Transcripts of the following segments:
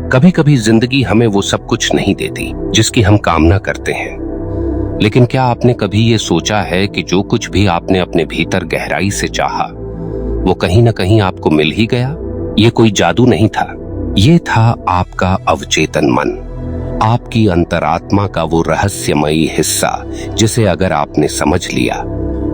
कभी कभी जिंदगी हमें वो सब कुछ नहीं देती जिसकी हम कामना करते हैं, लेकिन क्या आपने कभी ये सोचा है कि जो कुछ भी आपने अपने भीतर गहराई से चाहा वो कहीं ना कहीं आपको मिल ही गया? ये कोई जादू नहीं था, ये था आपका अवचेतन मन, आपकी अंतरात्मा का वो रहस्यमयी हिस्सा जिसे अगर आपने समझ लिया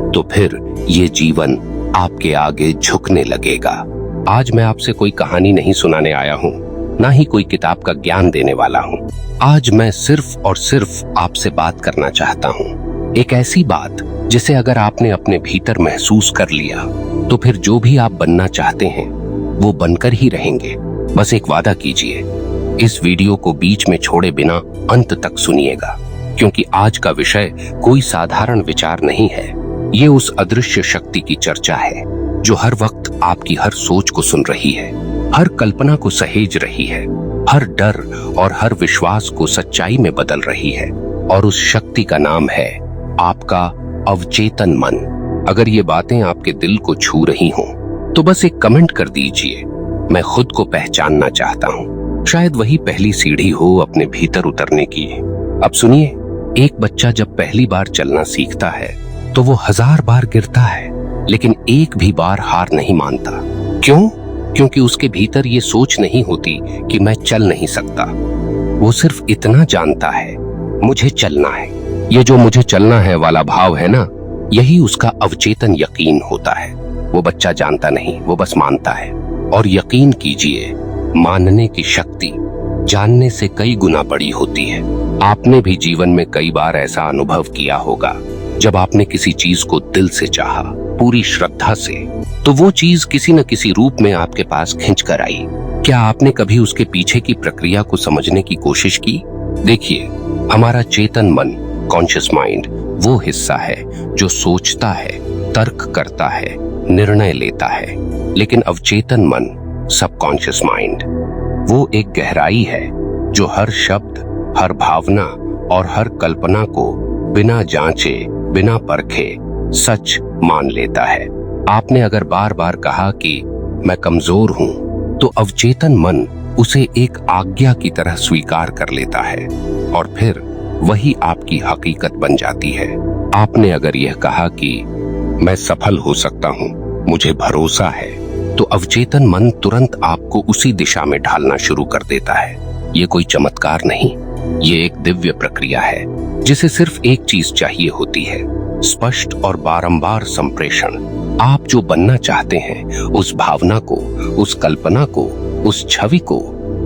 तो फिर ये जीवन आपके आगे झुकने लगेगा। आज मैं आपसे कोई कहानी नहीं सुनाने आया हूँ, ना ही कोई किताब का ज्ञान देने वाला हूँ। आज मैं सिर्फ और सिर्फ आपसे बात करना चाहता हूँ, एक ऐसी बात जिसे अगर आपने अपने भीतर महसूस कर लिया तो फिर जो भी आप बनना चाहते हैं वो बनकर ही रहेंगे। बस एक वादा कीजिए, इस वीडियो को बीच में छोड़े बिना अंत तक सुनिएगा, क्योंकि आज का विषय कोई साधारण विचार नहीं है। ये उस अदृश्य शक्ति की चर्चा है जो हर वक्त आपकी हर सोच को सुन रही है, हर कल्पना को सहेज रही है, हर डर और हर विश्वास को सच्चाई में बदल रही है। और उस शक्ति का नाम है आपका अवचेतन मन। अगर ये बातें आपके दिल को छू रही हों तो बस एक कमेंट कर दीजिए, मैं खुद को पहचानना चाहता हूँ। शायद वही पहली सीढ़ी हो अपने भीतर उतरने की। अब सुनिए, एक बच्चा जब पहली बार चलना सीखता है तो वो 1000 बार गिरता है, लेकिन एक भी बार हार नहीं मानता। क्यों? क्योंकि उसके भीतर ये सोच नहीं होती कि मैं चल नहीं सकता। वो सिर्फ इतना जानता है, मुझे चलना है। ये जो मुझे चलना है वाला भाव है ना, यही उसका अवचेतन यकीन होता है। वो बच्चा जानता नहीं, वो बस मानता है। और यकीन कीजिए, मानने की शक्ति जानने से कई गुना बड़ी होती है। आपने भी जीवन में कई बार ऐसा अनुभव किया होगा, जब आपने किसी चीज को दिल से चाहा, पूरी श्रद्धा से, तो वो चीज किसी न किसी रूप में आपके पास खिंच कर आई। क्या आपने कभी उसके पीछे की प्रक्रिया को समझने की कोशिश की? देखिए, हमारा चेतन मन, कॉन्शियस माइंड, वो हिस्सा है जो सोचता है, तर्क करता है, निर्णय लेता है। लेकिन अवचेतन मन, सबकॉन्शियस माइंड, वो एक गहराई है जो हर शब्द, हर भावना और हर कल्पना को बिना जांचे, बिना परखे सच मान लेता है। आपने अगर बार बार कहा कि मैं कमजोर हूं, तो अवचेतन मन उसे एक आज्ञा की तरह स्वीकार कर लेता है और फिर वही आपकी हकीकत बन जाती है। आपने अगर यह कहा कि मैं सफल हो सकता हूं, मुझे भरोसा है, तो अवचेतन मन तुरंत आपको उसी दिशा में ढालना शुरू कर देता है। ये कोई चमत्कार नहीं, ये एक दिव्य प्रक्रिया है जिसे सिर्फ एक चीज चाहिए होती है, स्पष्ट और बारंबार संप्रेषण। आप जो बनना चाहते हैं, उस भावना को, उस कल्पना को, उस छवि को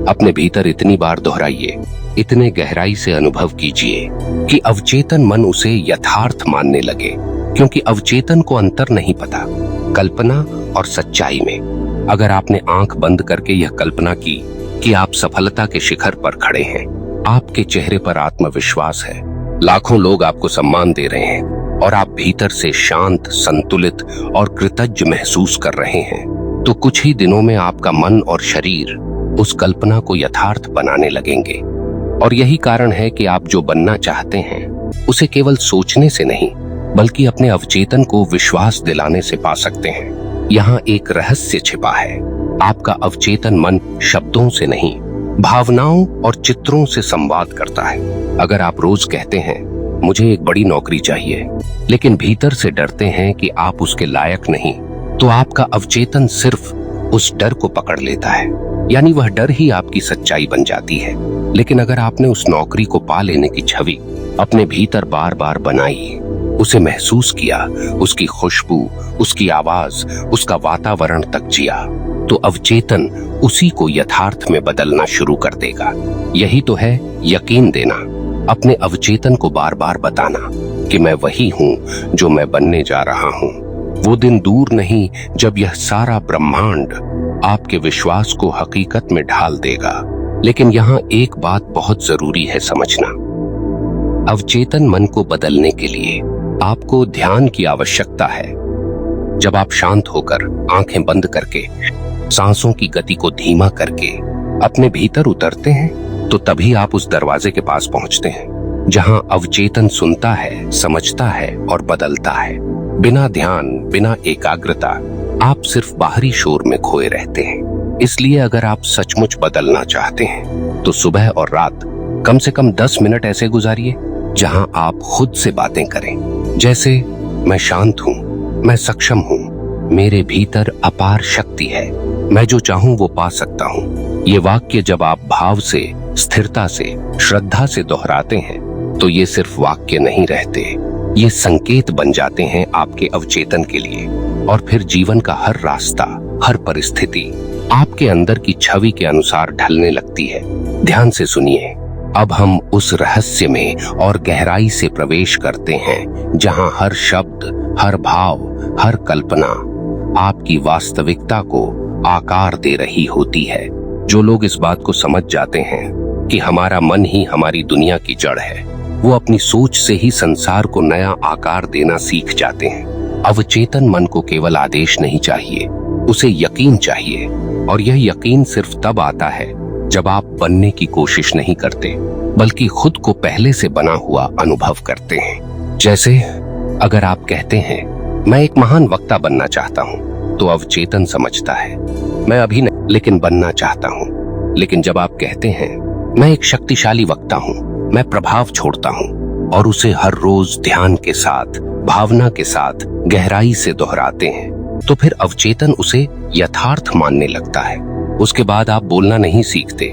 अपने भीतर इतनी बार दोहराइए, इतने गहराई से अनुभव कीजिए कि अवचेतन मन उसे यथार्थ मानने लगे। क्योंकि अवचेतन को अंतर नहीं पता कल्पना और सच्चाई में। अगर आपने आंख बंद करके यह कल्पना की कि आप सफलता के शिखर पर खड़े हैं, आपके चेहरे पर आत्मविश्वास है, लाखों लोग आपको सम्मान दे रहे हैं और आप भीतर से शांत, संतुलित और कृतज्ञ महसूस कर रहे हैं, तो कुछ ही दिनों में आपका मन और शरीर उस कल्पना को यथार्थ बनाने लगेंगे। और यही कारण है कि आप जो बनना चाहते हैं उसे केवल सोचने से नहीं, बल्कि अपने अवचेतन को विश्वास दिलाने से पा सकते हैं। यहाँ एक रहस्य छिपा है। आपका अवचेतन मन शब्दों से नहीं, भावनाओं और चित्रों से संवाद करता है। अगर आप रोज कहते हैं मुझे एक बड़ी नौकरी चाहिए, लेकिन भीतर से डरते हैं कि आप उसके लायक नहीं, तो आपका अवचेतन सिर्फ उस डर को पकड़ लेता है, यानी वह डर ही आपकी सच्चाई बन जाती है। लेकिन अगर आपने उस नौकरी को पा लेने की छवि अपने भीतर बार बार बनाई, उसे महसूस किया, उसकी खुशबू, उसकी आवाज, उसका वातावरण तक जिया, तो अवचेतन उसी को यथार्थ में बदलना शुरू कर देगा। यही तो है यकीन देना, अपने अवचेतन को बार बार बताना कि मैं वही हूँ जो मैं बनने जा रहा हूँ। वो दिन दूर नहीं जब यह सारा ब्रह्मांड आपके विश्वास को हकीकत में ढाल देगा। लेकिन यहाँ एक बात बहुत जरूरी है समझना, अवचेतन मन को बदलने के लिए आपको ध्यान की आवश्यकता है। जब आप शांत होकर, आंखें बंद करके, सांसों की गति को धीमा करके अपने भीतर उतरते हैं, तो तभी आप उस दरवाजे के पास पहुंचते हैं जहां अवचेतन सुनता है, समझता है और बदलता है। बिना ध्यान, बिना एकाग्रता आप सिर्फ बाहरी शोर में खोए रहते हैं। इसलिए अगर आप सचमुच बदलना चाहते हैं तो सुबह और रात कम से कम 10 मिनट ऐसे गुजारिए जहां आप खुद से बातें करें, जैसे मैं शांत हूं, मैं सक्षम हूं, मेरे भीतर अपार शक्ति है, मैं जो चाहूं वो पा सकता हूं। ये वाक्य जब आप भाव से, स्थिरता से, श्रद्धा से दोहराते हैं तो ये सिर्फ वाक्य नहीं रहते, ये संकेत बन जाते हैं आपके अवचेतन के लिए। और फिर जीवन का हर रास्ता, हर परिस्थिति आपके अंदर की छवि के अनुसार ढलने लगती है। ध्यान से सुनिए, अब हम उस रहस्य में और गहराई से प्रवेश करते हैं जहां हर शब्द, हर भाव, हर कल्पना आपकी वास्तविकता को आकार दे रही होती है। जो लोग इस बात को समझ जाते हैं कि हमारा मन ही हमारी दुनिया की जड़ है, वो अपनी सोच से ही संसार को नया आकार देना सीख जाते हैं। अवचेतन मन को केवल आदेश नहीं चाहिए, उसे यकीन चाहिए, और यह यकीन सिर्फ तब आता है जब आप बनने की कोशिश नहीं करते, बल्कि खुद को पहले से बना हुआ अनुभव करते हैं। जैसे अगर आप कहते हैं मैं एक महान वक्ता बनना चाहता हूं, तो अवचेतन समझता है मैं अभी नहीं लेकिन बनना चाहता हूं। लेकिन जब आप कहते हैं मैं एक शक्तिशाली वक्ता हूं, मैं प्रभाव छोड़ता हूं, और उसे हर रोज ध्यान के साथ, भावना के साथ गहराई से दोहराते हैं, तो फिर अवचेतन उसे यथार्थ मानने लगता है। उसके बाद आप बोलना नहीं सीखते,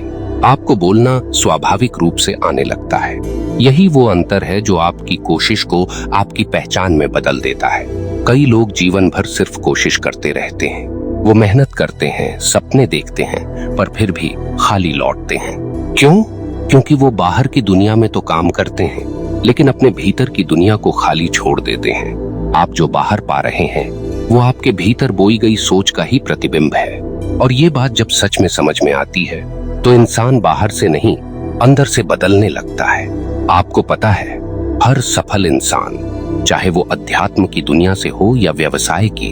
आपको बोलना स्वाभाविक रूप से आने लगता है। यही वो अंतर है जो आपकी कोशिश को आपकी पहचान में बदल देता है। कई लोग जीवन भर सिर्फ कोशिश करते रहते हैं, वो मेहनत करते हैं, सपने देखते हैं, पर फिर भी खाली लौटते हैं। क्यों? क्योंकि वो बाहर की दुनिया में तो काम करते हैं, लेकिन अपने भीतर की दुनिया को खाली छोड़ देते हैं। आप जो बाहर पा रहे हैं वो आपके भीतर बोई गई सोच का ही प्रतिबिंब है। और ये बात जब सच में समझ में आती है तो इंसान बाहर से नहीं, अंदर से बदलने लगता है। आपको पता है, हर सफल इंसान, चाहे वो अध्यात्म की दुनिया से हो या व्यवसाय की,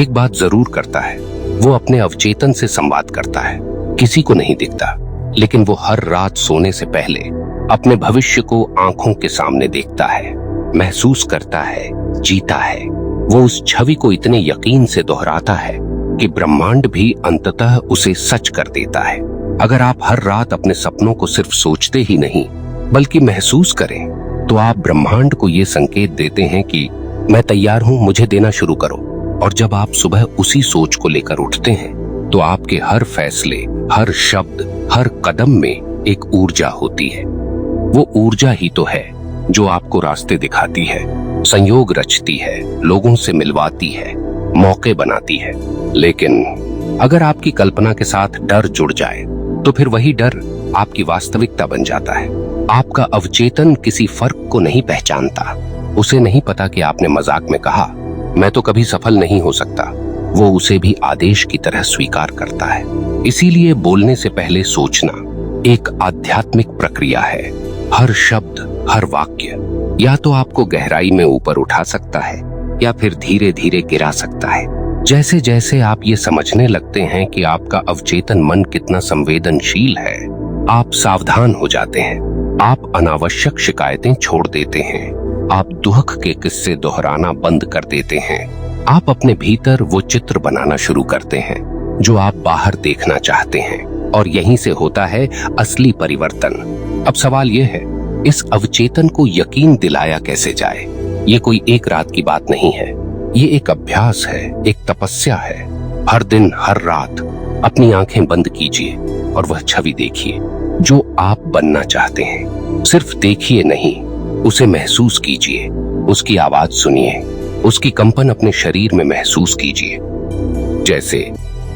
एक बात जरूर करता है, वो अपने अवचेतन से संवाद करता है। किसी को नहीं दिखता, लेकिन वो हर रात सोने से पहले अपने भविष्य को आंखों के सामने देखता है, महसूस करता है, जीता है। वो उस छवि को इतने यकीन से दोहराता है कि ब्रह्मांड भी अंततः उसे सच कर देता है। अगर आप हर रात अपने सपनों को सिर्फ सोचते ही नहीं बल्कि महसूस करें, तो आप ब्रह्मांड को ये संकेत देते हैं कि मैं तैयार हूं, मुझे देना शुरू करो। और जब आप सुबह उसी सोच को लेकर उठते हैं तो आपके हर फैसले, हर शब्द, हर कदम में एक ऊर्जा होती है। वो ऊर्जा ही तो है जो आपको रास्ते दिखाती है, संयोग रचती है, लोगों से मिलवाती है, मौके बनाती है। लेकिन अगर आपकी कल्पना के साथ डर जुड़ जाए तो फिर वही डर आपकी वास्तविकता बन जाता है। आपका अवचेतन किसी फर्क को नहीं पहचानता। उसे नहीं पता कि आपने मजाक में कहा मैं तो कभी सफल नहीं हो सकता। वो उसे भी आदेश की तरह स्वीकार करता है। इसीलिए बोलने से पहले सोचना एक आध्यात्मिक प्रक्रिया है। हर शब्द, हर वाक्य या तो आपको गहराई में ऊपर उठा सकता है या फिर धीरे धीरे गिरा सकता है। जैसे जैसे आप ये समझने लगते हैं कि आपका अवचेतन मन कितना संवेदनशील है, आप सावधान हो जाते हैं। आप अनावश्यक शिकायतें छोड़ देते हैं, आप दुख के किस्से दोहराना बंद कर देते हैं। आप अपने भीतर वो चित्र बनाना शुरू करते हैं जो आप बाहर देखना चाहते हैं, और यहीं से होता है असली परिवर्तन। अब सवाल यह है, इस अवचेतन को यकीन दिलाया कैसे जाए? ये कोई एक रात की बात नहीं है, ये एक अभ्यास है, एक तपस्या है। हर दिन, हर रात अपनी आंखें बंद कीजिए और वह छवि देखिए जो आप बनना चाहते हैं। सिर्फ देखिए नहीं, उसे महसूस कीजिए, उसकी आवाज सुनिए, उसकी कंपन अपने शरीर में महसूस कीजिए। जैसे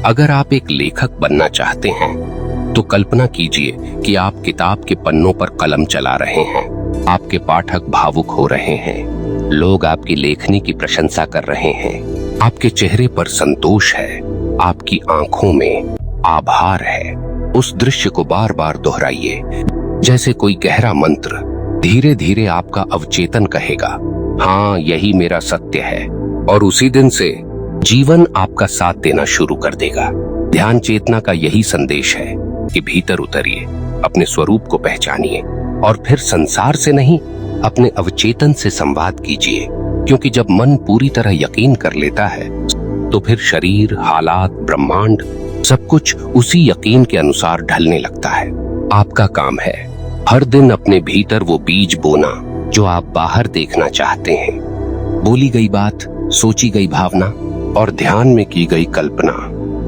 अगर आप एक लेखक बनना चाहते हैं तो कल्पना कीजिए कि आप किताब के पन्नों पर कलम चला रहे हैं, आपके पाठक भावुक हो रहे हैं, लोग आपकी लेखनी की प्रशंसा कर रहे हैं, आपके चेहरे पर संतोष है, आपकी आंखों में आभार है। उस दृश्य को बार बार दोहराइए जैसे कोई गहरा मंत्र। धीरे धीरे आपका अवचेतन कहेगा, हाँ यही मेरा सत्य है, और उसी दिन से जीवन आपका साथ देना शुरू कर देगा। ध्यान चेतना का यही संदेश है कि भीतर उतरिए, अपने स्वरूप को पहचानिए और फिर संसार से नहीं, अपने अवचेतन से संवाद कीजिए। क्योंकि जब मन पूरी तरह यकीन कर लेता है तो फिर शरीर, हालात, ब्रह्मांड सब कुछ उसी यकीन के अनुसार ढलने लगता है। आपका काम है हर दिन अपने भीतर वो बीज बोना जो आप बाहर देखना चाहते हैं। बोली गई बात, सोची गई भावना और ध्यान में की गई कल्पना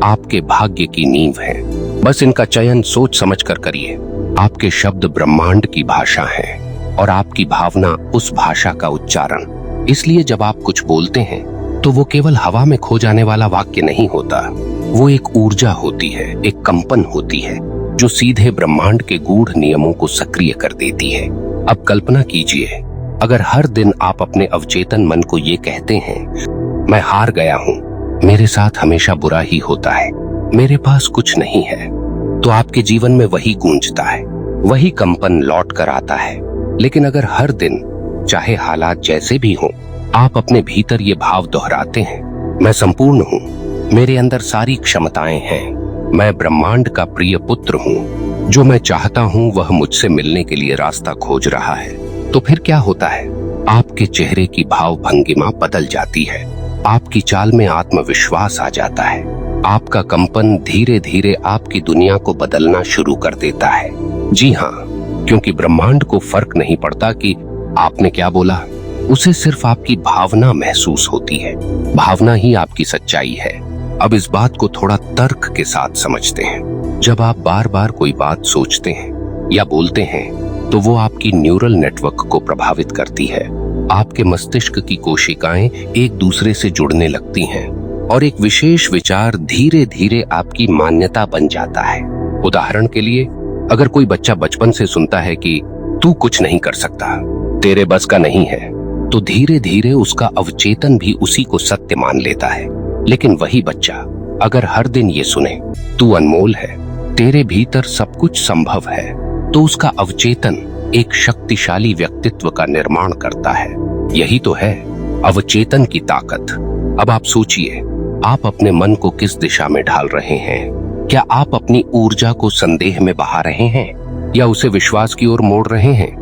आपके भाग्य की नींव है। बस इनका चयन सोच समझ कर करिए। आपके शब्द ब्रह्मांड की भाषा हैं और आपकी भावना उस भाषा का उच्चारण। इसलिए जब आप कुछ बोलते हैं तो वो केवल हवा में खो जाने वाला वाक्य नहीं होता, वो एक ऊर्जा होती है, एक कंपन होती है जो सीधे ब्रह्मांड के गूढ़ नियमों को सक्रिय कर देती है। अब कल्पना कीजिए, अगर हर दिन आप अपने अवचेतन मन को ये कहते हैं, मैं हार गया हूँ, मेरे साथ हमेशा बुरा ही होता है, मेरे पास कुछ नहीं है, तो आपके जीवन में वही गूंजता है, वही कंपन लौट कर आता है। लेकिन अगर हर दिन चाहे हालात जैसे भी हों, आप अपने भीतर ये भाव दोहराते हैं, मैं संपूर्ण हूँ, मेरे अंदर सारी क्षमताएं हैं, मैं ब्रह्मांड का प्रिय पुत्र हूँ, जो मैं चाहता हूँ वह मुझसे मिलने के लिए रास्ता खोज रहा है, तो फिर क्या होता है? आपके चेहरे की भाव भंगिमा बदल जाती है, आपकी चाल में आत्मविश्वास आ जाता है, आपका कंपन धीरे धीरे आपकी दुनिया को बदलना शुरू कर देता है। जी हाँ, क्योंकि ब्रह्मांड को फर्क नहीं पड़ता कि आपने क्या बोला, उसे सिर्फ आपकी भावना महसूस होती है। भावना ही आपकी सच्चाई है। अब इस बात को थोड़ा तर्क के साथ समझते हैं। जब आप बार बार कोई बात सोचते हैं या बोलते हैं तो वो आपकी न्यूरल नेटवर्क को प्रभावित करती है। आपके मस्तिष्क की कोशिकाएं एक दूसरे से जुड़ने लगती हैं और एक विशेष विचार धीरे धीरे आपकी मान्यता बन जाता है। उदाहरण के लिए, अगर कोई बच्चा बचपन से सुनता है कि तू कुछ नहीं कर सकता, तेरे बस का नहीं है, तो धीरे धीरे उसका अवचेतन भी उसी को सत्य मान लेता है। लेकिन वही बच्चा अगर हर दिन ये सुने, तू अनमोल है, तेरे भीतर सब कुछ संभव है, तो उसका अवचेतन एक शक्तिशाली व्यक्तित्व का निर्माण करता है। यही तो है अवचेतन की ताकत। अब आप सोचिए, आप अपने मन को किस दिशा में ढाल रहे हैं? क्या आप अपनी ऊर्जा को संदेह में बहा रहे हैं या उसे विश्वास की ओर मोड़ रहे हैं?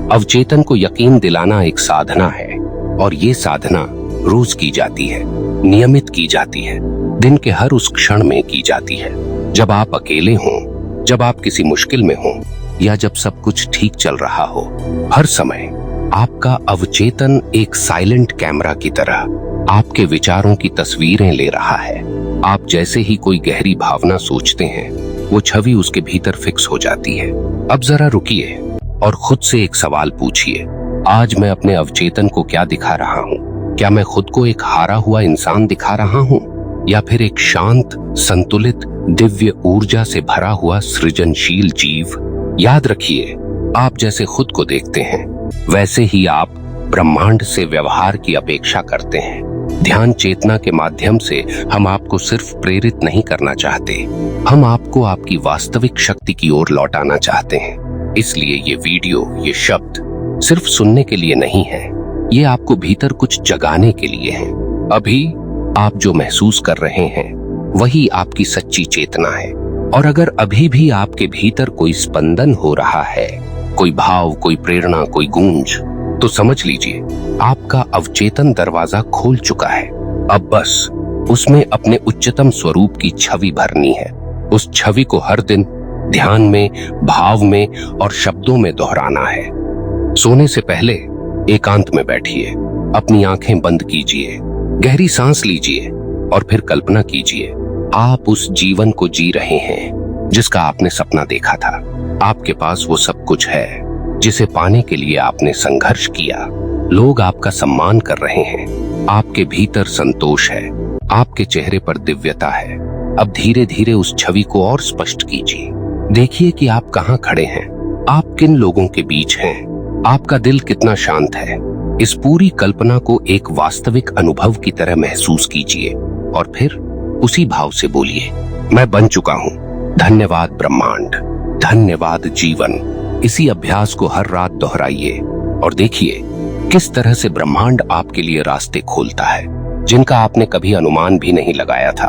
अवचेतन को यकीन दिलाना एक साधना है और ये साधना रोज की जाती है, नियमित की जाती है, दिन के हर उस क्षण में की जाती है जब आप अकेले हों, जब आप किसी मुश्किल में हों या जब सब कुछ ठीक चल रहा हो। हर समय आपका अवचेतन एक साइलेंट कैमरा की तरह आपके विचारों की तस्वीरें ले रहा है। आप जैसे ही कोई गहरी भावना सोचते हैं, वो छवि उसके भीतर फिक्स हो जाती है। अब जरा रुकिए और खुद से एक सवाल पूछिए, आज मैं अपने अवचेतन को क्या दिखा रहा हूँ? क्या मैं खुद को एक हारा हुआ इंसान दिखा रहा हूँ या फिर एक शांत, संतुलित, दिव्य ऊर्जा से भरा हुआ सृजनशील जीव? याद रखिए, आप जैसे खुद को देखते हैं, वैसे ही आप ब्रह्मांड से व्यवहार की अपेक्षा करते हैं। ध्यान चेतना के माध्यम से हम आपको सिर्फ प्रेरित नहीं करना चाहते, हम आपको आपकी वास्तविक शक्ति की ओर लौटाना चाहते हैं। इसलिए ये वीडियो, ये शब्द सिर्फ सुनने के लिए नहीं है, ये आपको भीतर कुछ जगाने के लिए है। अभी आप जो महसूस कर रहे हैं वही आपकी सच्ची चेतना है। और अगर अभी भी आपके भीतर कोई स्पंदन हो रहा है, कोई भाव, कोई प्रेरणा, कोई गूंज, तो समझ लीजिए आपका अवचेतन दरवाजा खोल चुका है। अब बस उसमें अपने उच्चतम स्वरूप की छवि भरनी है। उस छवि को हर दिन ध्यान में, भाव में और शब्दों में दोहराना है। सोने से पहले एकांत में बैठिए, अपनी आंखें बंद कीजिए, गहरी सांस लीजिए और फिर कल्पना कीजिए आप उस जीवन को जी रहे हैं जिसका आपने सपना देखा था। आपके पास वो सब कुछ है जिसे पाने के लिए आपने संघर्ष किया। लोग आपका सम्मान कर रहे हैं, आपके भीतर संतोष है, आपके चेहरे पर दिव्यता है। अब धीरे धीरे उस छवि को और स्पष्ट कीजिए। देखिए कि आप कहाँ खड़े हैं, आप किन लोगों के बीच हैं, आपका दिल कितना शांत है। इस पूरी कल्पना को एक वास्तविक अनुभव की तरह महसूस कीजिए और फिर उसी भाव से बोलिए, मैं बन चुका हूँ, धन्यवाद ब्रह्मांड, धन्यवाद जीवन। इसी अभ्यास को हर रात दोहराइए और देखिए किस तरह से ब्रह्मांड आपके लिए रास्ते खोलता है जिनका आपने कभी अनुमान भी नहीं लगाया था।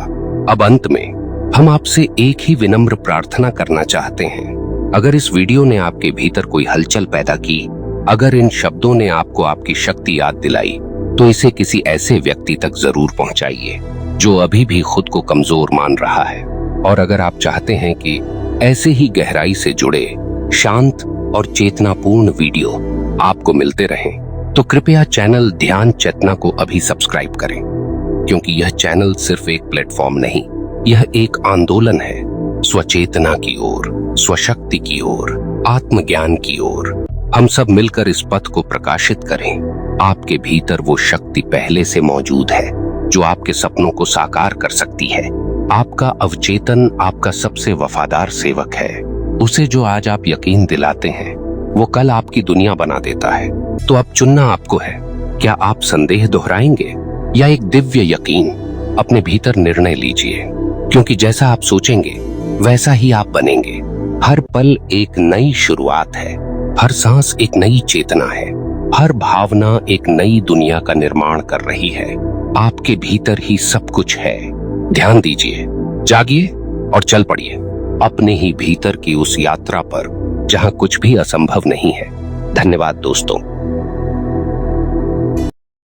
अब अंत में हम आपसे एक ही विनम्र प्रार्थना करना चाहते हैं। अगर इस वीडियो ने आपके भीतर कोई हलचल पैदा की, अगर इन शब्दों ने आपको आपकी शक्ति याद दिलाई, तो इसे किसी ऐसे व्यक्ति तक जरूर पहुंचाइए जो अभी भी खुद को कमजोर मान रहा है। और अगर आप चाहते हैं कि ऐसे ही गहराई से जुड़े शांत और चेतनापूर्ण वीडियो आपको मिलते रहें, तो कृपया चैनल ध्यान चेतना को अभी सब्सक्राइब करें, क्योंकि यह चैनल सिर्फ एक प्लेटफॉर्म नहीं, यह एक आंदोलन है स्वचेतना की ओर, स्वशक्ति की ओर, आत्मज्ञान की ओर। हम सब मिलकर इस पथ को प्रकाशित करें। आपके भीतर वो शक्ति पहले से मौजूद है जो आपके सपनों को साकार कर सकती है। आपका अवचेतन आपका सबसे वफादार सेवक है। उसे जो आज आप यकीन दिलाते हैं वो कल आपकी दुनिया बना देता है। तो अब चुनना आपको है, क्या आप संदेह दोहराएंगे या एक दिव्य यकीन? अपने भीतर निर्णय लीजिए, क्योंकि जैसा आप सोचेंगे वैसा ही आप बनेंगे। हर पल एक नई शुरुआत है, हर सांस एक नई चेतना है, हर भावना एक नई दुनिया का निर्माण कर रही है। आपके भीतर ही सब कुछ है। ध्यान दीजिए, जागिए और चल पड़िए अपने ही भीतर की उस यात्रा पर जहां कुछ भी असंभव नहीं है। धन्यवाद दोस्तों।